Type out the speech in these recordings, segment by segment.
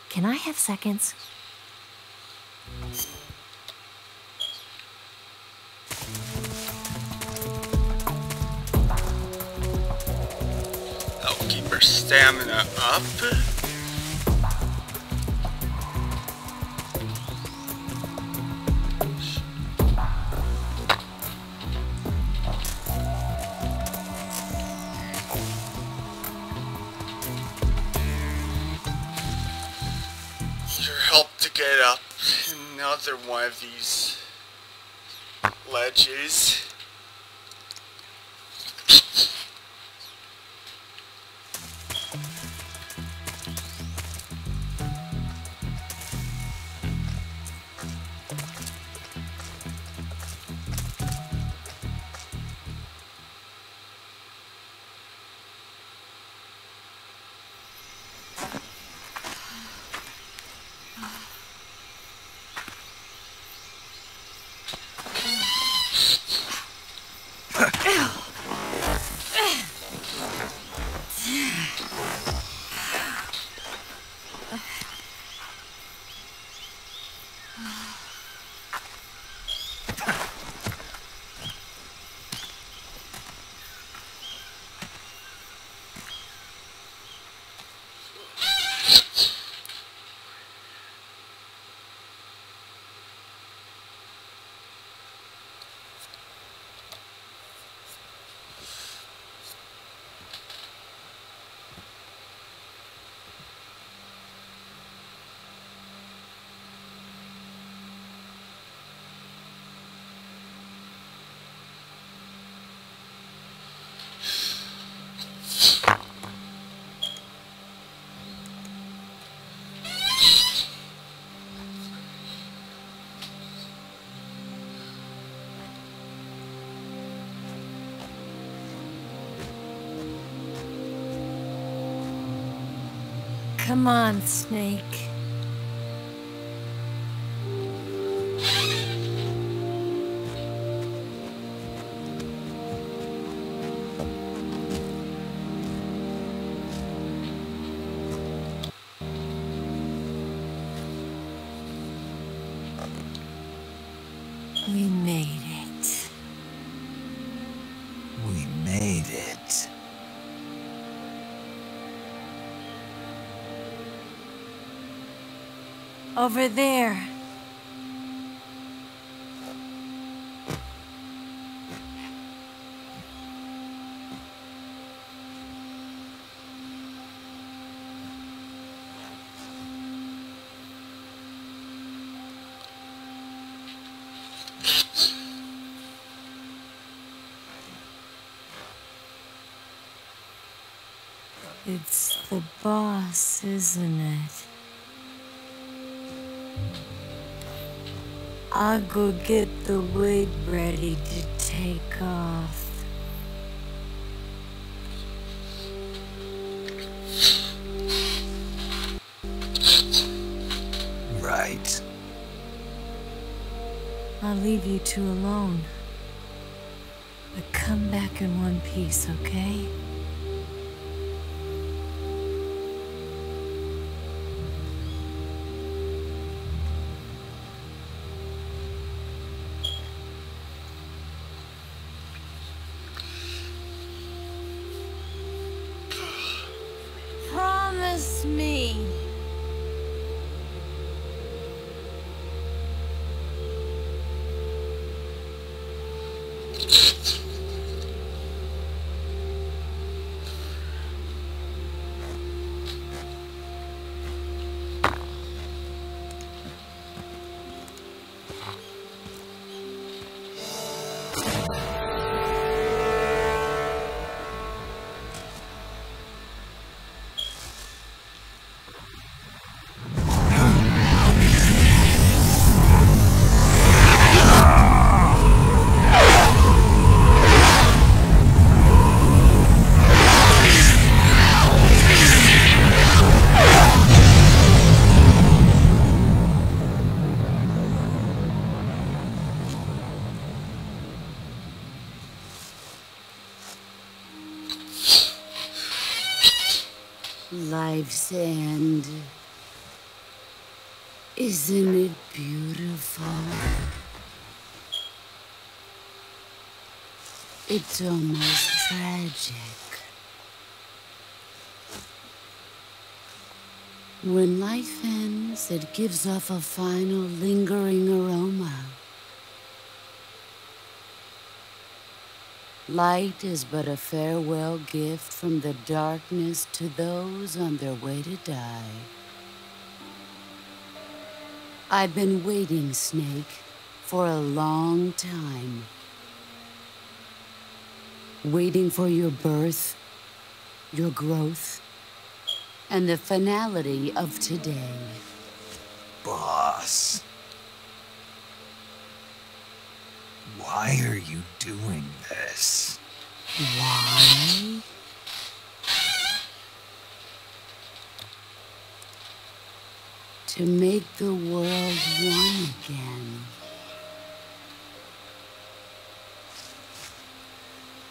Can I have seconds? That'll keep our stamina up. Get up another one of these ledges. Come on, Snake. We made it. We made it. Over there. It's the boss, isn't it? I'll go get the weight ready to take off. Right. I'll leave you two alone. But come back in one piece, okay? Promise me. Life's end. Isn't it beautiful? It's almost tragic. When life ends, it gives off a final lingering aroma. Light is but a farewell gift from the darkness to those on their way to die. I've been waiting, Snake, for a long time. Waiting for your birth, your growth, and the finality of today. Boss. Why are you doing this? Why? To make the world one again.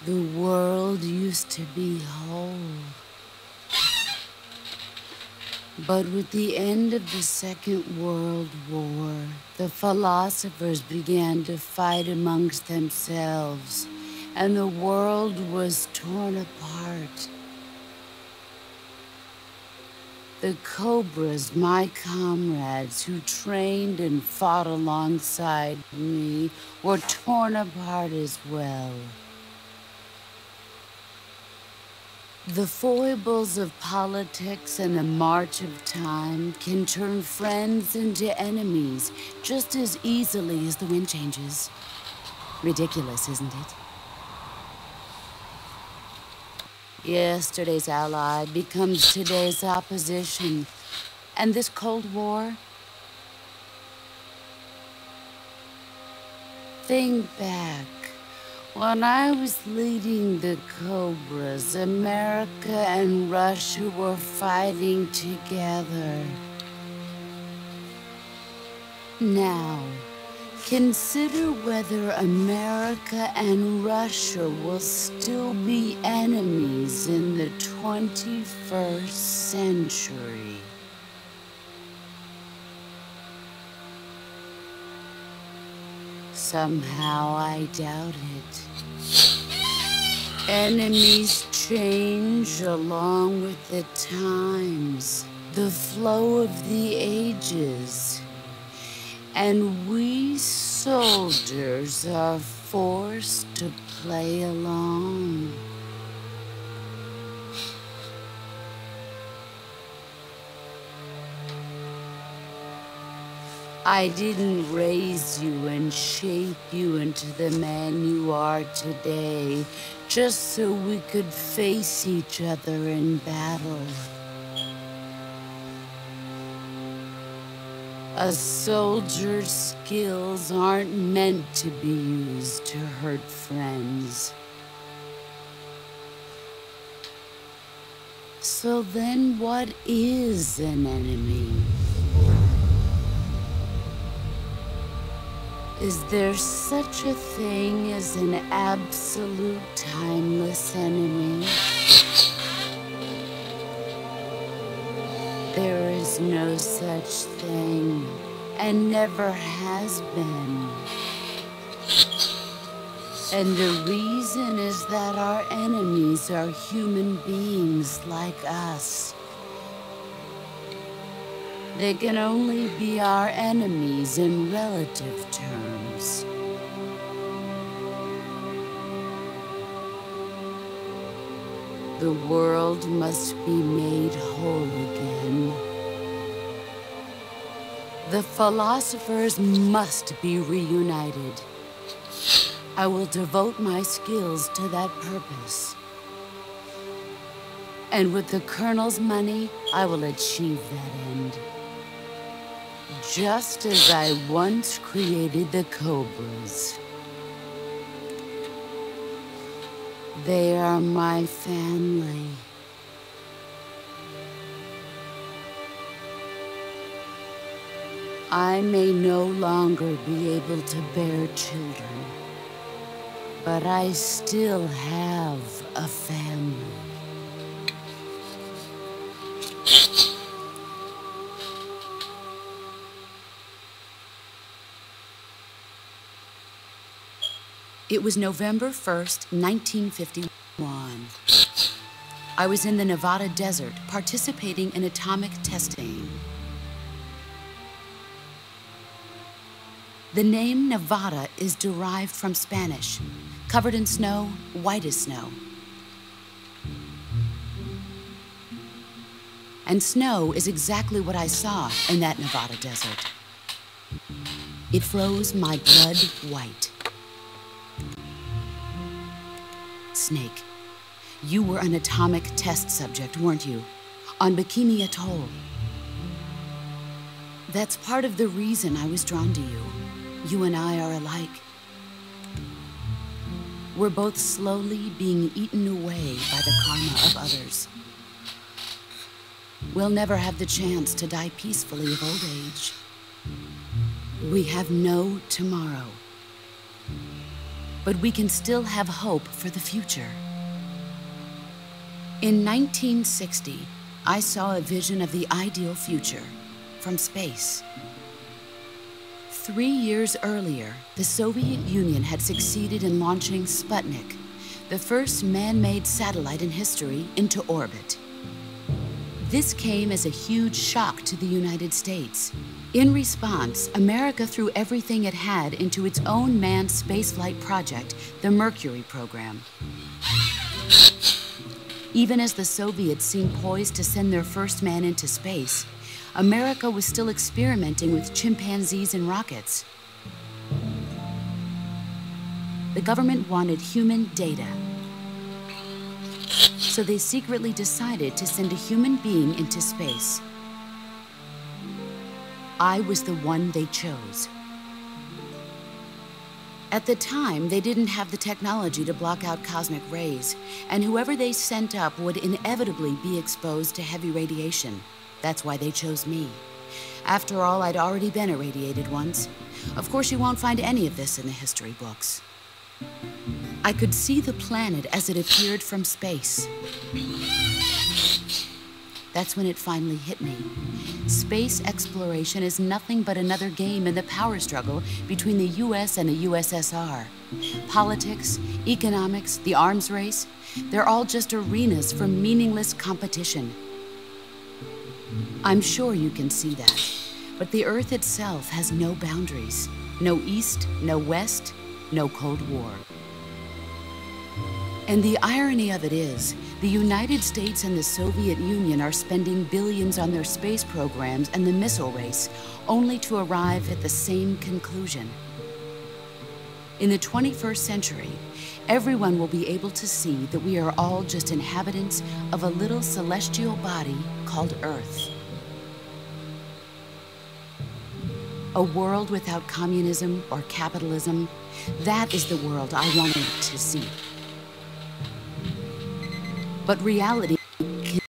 The world used to be whole. But with the end of the Second World War, the philosophers began to fight amongst themselves, and the world was torn apart. The Cobras, my comrades who trained and fought alongside me, were torn apart as well. The foibles of politics and the march of time can turn friends into enemies just as easily as the wind changes. Ridiculous, isn't it? Yesterday's ally becomes today's opposition. And this Cold War? Think back. When I was leading the Cobras, America and Russia were fighting together. Now, consider whether America and Russia will still be enemies in the 21st century. Somehow I doubt it. Enemies change along with the times, the flow of the ages. And we soldiers are forced to play along. I didn't raise you and shape you into the man you are today, just so we could face each other in battle. A soldier's skills aren't meant to be used to hurt friends. So then what is an enemy? Is there such a thing as an absolute timeless enemy? There is no such thing, and never has been. And the reason is that our enemies are human beings like us. They can only be our enemies in relative terms. The world must be made whole again. The philosophers must be reunited. I will devote my skills to that purpose. And with the Colonel's money, I will achieve that end. Just as I once created the Cobras. They are my family. I may no longer be able to bear children, but I still have a family. It was November 1st, 1951. I was in the Nevada desert participating in atomic testing. The name Nevada is derived from Spanish, covered in snow, white as snow. And snow is exactly what I saw in that Nevada desert. It froze my blood white. Snake, you were an atomic test subject, weren't you? On Bikini Atoll. That's part of the reason I was drawn to you. You and I are alike. We're both slowly being eaten away by the karma of others. We'll never have the chance to die peacefully of old age. We have no tomorrow. But we can still have hope for the future. In 1960, I saw a vision of the ideal future from space. 3 years earlier, the Soviet Union had succeeded in launching Sputnik, the first man-made satellite in history, into orbit. This came as a huge shock to the United States. In response, America threw everything it had into its own manned spaceflight project, the Mercury program. Even as the Soviets seemed poised to send their first man into space, America was still experimenting with chimpanzees and rockets. The government wanted human data. So they secretly decided to send a human being into space. I was the one they chose. At the time, they didn't have the technology to block out cosmic rays, and whoever they sent up would inevitably be exposed to heavy radiation. That's why they chose me. After all, I'd already been irradiated once. Of course, you won't find any of this in the history books. I could see the planet as it appeared from space. That's when it finally hit me. Space exploration is nothing but another game in the power struggle between the US and the USSR. Politics, economics, the arms race, they're all just arenas for meaningless competition. I'm sure you can see that, but the Earth itself has no boundaries. No East, no West, no Cold War. And the irony of it is, the United States and the Soviet Union are spending billions on their space programs and the missile race, only to arrive at the same conclusion. In the 21st century, everyone will be able to see that we are all just inhabitants of a little celestial body called Earth. A world without communism or capitalism, that is the world I wanted to see. But reality